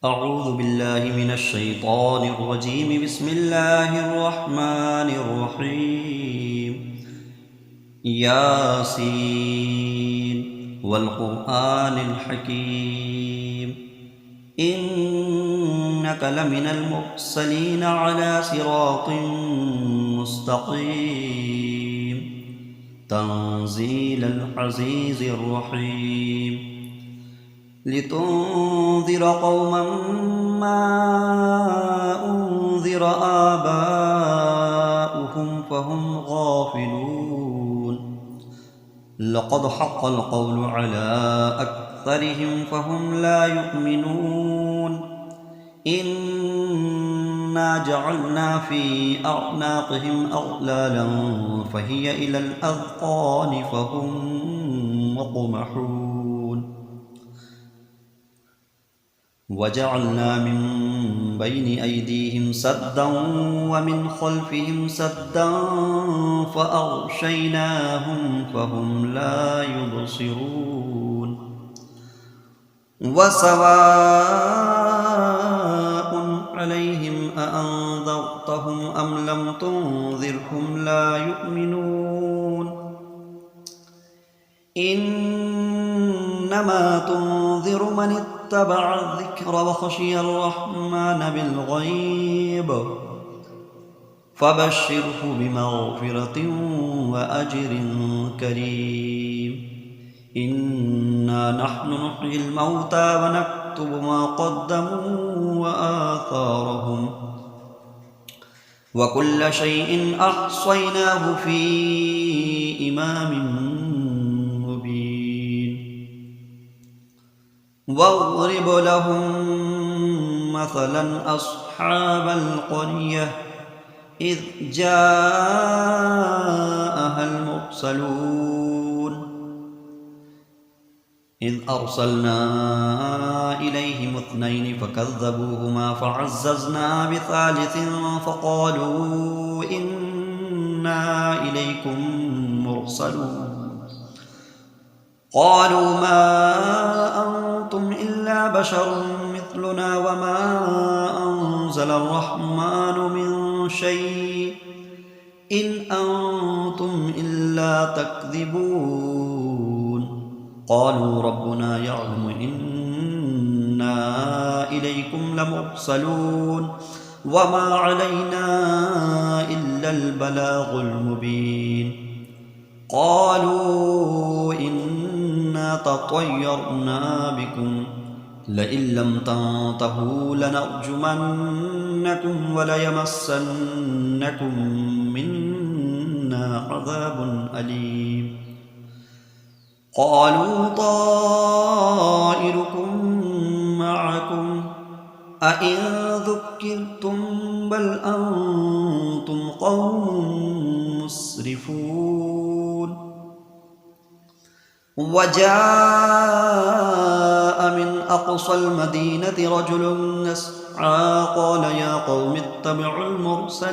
أعوذ بالله من الشيطان الرجيم. بسم الله الرحمن الرحيم. ياسين والقرآن الحكيم إنك لمن المرسلين على صراط مستقيم تنزيل العزيز الرحيم لتنذر قوما ما أنذر آباؤهم فهم غافلون لقد حق القول على أكثرهم فهم لا يؤمنون إنا جعلنا في أعناقهم أغلالا فهي إلى الأذقان فهم مقمحون وجعلنا من بين أيديهم سدا ومن خلفهم سدا فأغشيناهم فهم لا يبصرون وسواء عليهم أأنذرتهم أم لم تنذرهم لا يؤمنون إنما تنذر من اتبع الذكر وخشي الرحمن بالغيب فبشره بمغفرة وأجر كريم إنا نحن نحيي الموتى ونكتب ما قدموا وآثارهم وكل شيء أحصيناه في إمام واضرب لهم مثلا أصحاب القرية إذ جاءها المرسلون إذ أرسلنا إليهم اثنين فكذبوهما فعززنا بثالث فقالوا إنا إليكم مرسلون قالوا ما أنتم إلا بشر مثلنا وما أنزل الرحمن من شيء إن أنتم إلا تكذبون قالوا ربنا يعلم إنا إليكم لمرسلون وما علينا إلا البلاغ المبين قالوا إنا تطيرنا بكم لئن لم تنتهوا لنرجمنكم وليمسنكم منا عذاب أليم قالوا طائركم معكم أئن ذكرتم بل أنتم قوم مسرفون وجاء من أقصى المدينة رجل يسعى قال يا قوم اتبعوا المرسلين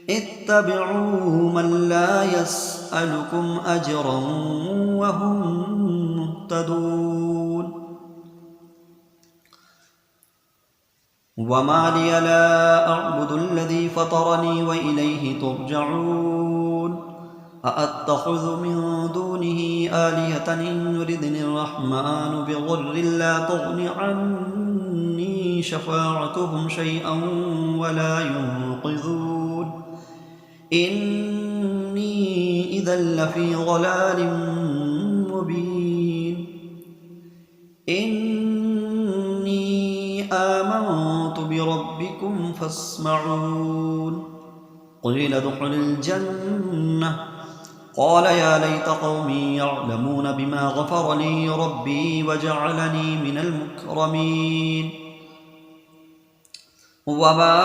اتبعوا من لا يسألكم أجرا وهم مهتدون وما لي لا أعبد الذي فطرني وإليه ترجعون أأتخذ من دونه آلهة إن يردني الرحمن بضر لا تغن عني شفاعتهم شيئا ولا ينقذون إني إذا لفي ضلال مبين إني آمنت بربكم فاسمعون قيل ادخل الجنة قال يا ليت قومي يعلمون بما غفر لي ربي وجعلني من المكرمين وما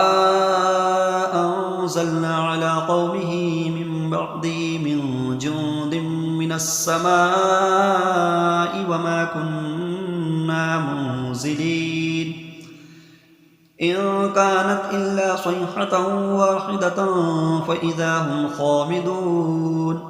أنزلنا على قومه من بعده من جند من السماء وما كنا منزلين إن كانت إلا صيحة واحدة فإذا هم خامدون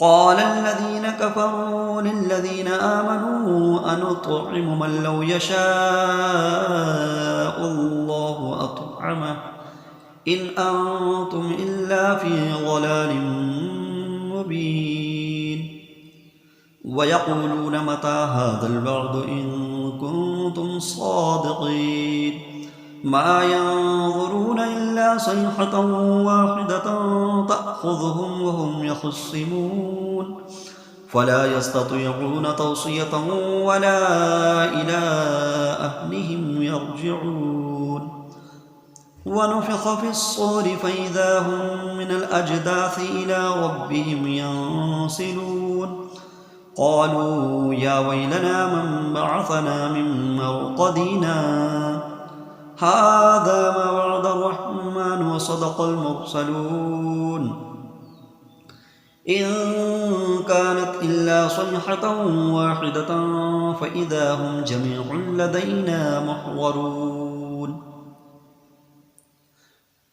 قال الذين كفروا للذين آمنوا أنطعم من لو يشاء الله أطعمه إن أنتم إلا في ضلال مبين ويقولون متى هذا الوعد إن كنتم صادقين ما ينظرون إلا صيحة واحدة تأخذهم وهم يخصمون فلا يستطيعون توصية ولا إلى أهلهم يرجعون ونفخ في الصور فإذا هم من الأجداث إلى ربهم ينسلون قالوا يا ويلنا من بعثنا من مرقدنا هذا ما وعد الرحمن وصدق المرسلون إن كانت إلا صيحة واحدة فإذا هم جميع لدينا محضرون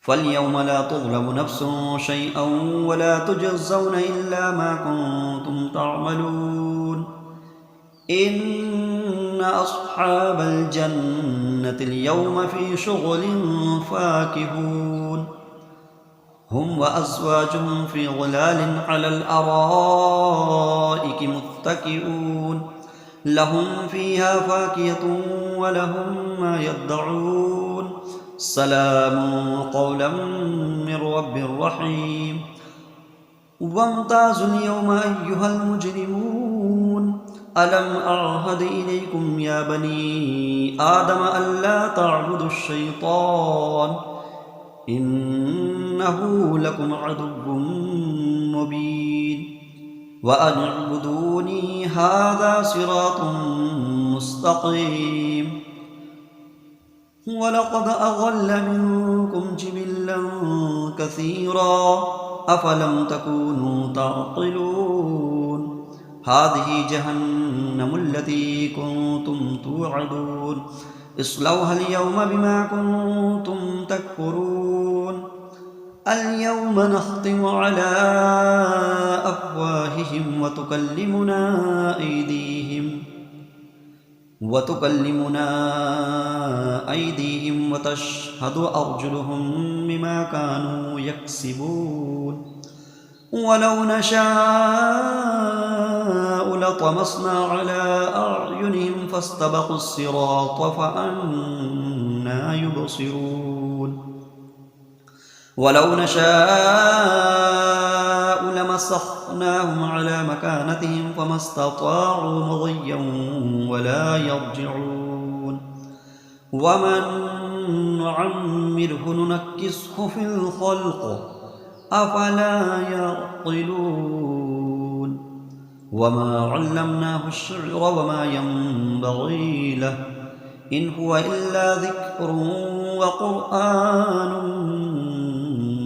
فاليوم لا تظلم نفس شيئا ولا تجزون إلا ما كنتم تعملون إن أصحاب الجنة اليوم في شغل فاكهون هم وأزواجهم في ظلال على الأرائك متكئون لهم فيها فاكهة ولهم ما يدعون سلام قولا من رب رحيم وامتازوا اليوم أيها المجرمون ألم أعهد إليكم يا بني آدم ألا تعبدوا الشيطان إنه لكم عدو مبين وأن اعبدوني هذا صراط مستقيم ولقد أضل منكم جبلا كثيرا أفلم تكونوا تعقلون هذه جهنم التي كنتم توعدون اصلوها اليوم بما كنتم تكفرون اليوم نختم على أفواههم وتكلمنا أيديهم وتشهد أرجلهم بما كانوا يكسبون ولو نشاء لطمسنا على أعينهم فاستبقوا الصراط فأنى يبصرون ولو نشاء لمسخناهم على مكانتهم فما استطاعوا مضيا ولا يرجعون ومن نعمره ننكسه في الخلق أفلا يعقلون وما علمناه الشعر وما ينبغي له إن هو إلا ذكر وقرآن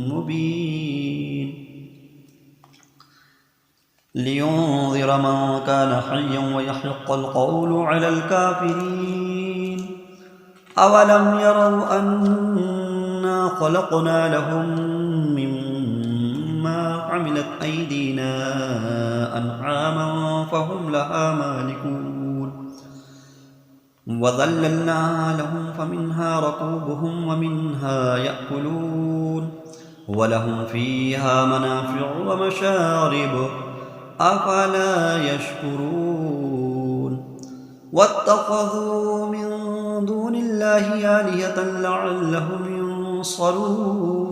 مبين لينذر من كان حيا ويحق القول على الكافرين أولم يروا أنا خلقنا لهم مما عملت أيدينا أنعاما فهم لها مالكون وظللنا لهم فمنها ركوبهم ومنها يأكلون ولهم فيها منافع ومشارب أفلا يشكرون واتخذوا من دون الله آلهة لعلهم ينصرون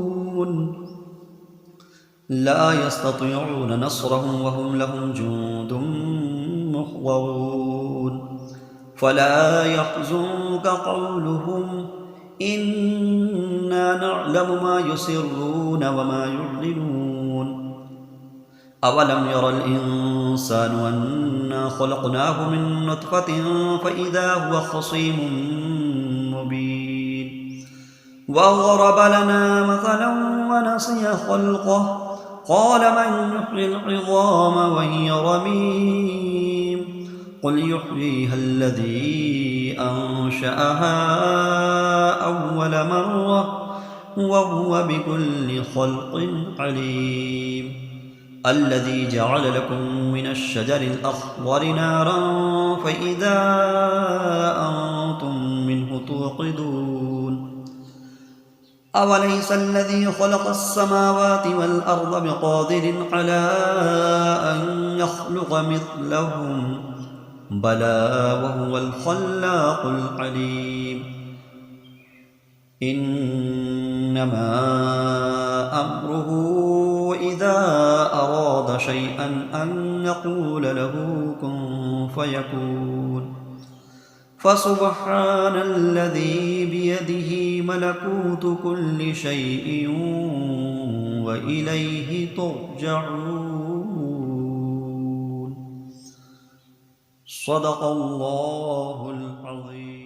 لا يستطيعون نصرهم وهم لهم جند محضرون فلا يحزنك قولهم إنا نعلم ما يسرون وما يعلنون أولم ير الإنسان أنا خلقناه من نطفة فإذا هو خصيم مبين وضرب لنا مثلا ونسي خلقه قال من يحيي العظام وهي رميم قل يحييها الذي أنشأها أول مرة وهو بكل خلق عليم الذي جعل لكم من الشجر الأخضر نارا فإذا أنتم منه توقدون أوليس الذي خلق السماوات والأرض بقادر على أن يخلق مثلهم بلى وهو الخلاق العليم إنما أمره إذا أراد شيئا أن يقول له كن فيكون فسبحان الذي بيده ملكوت كل شيء وإليه ترجعون صدق الله العظيم.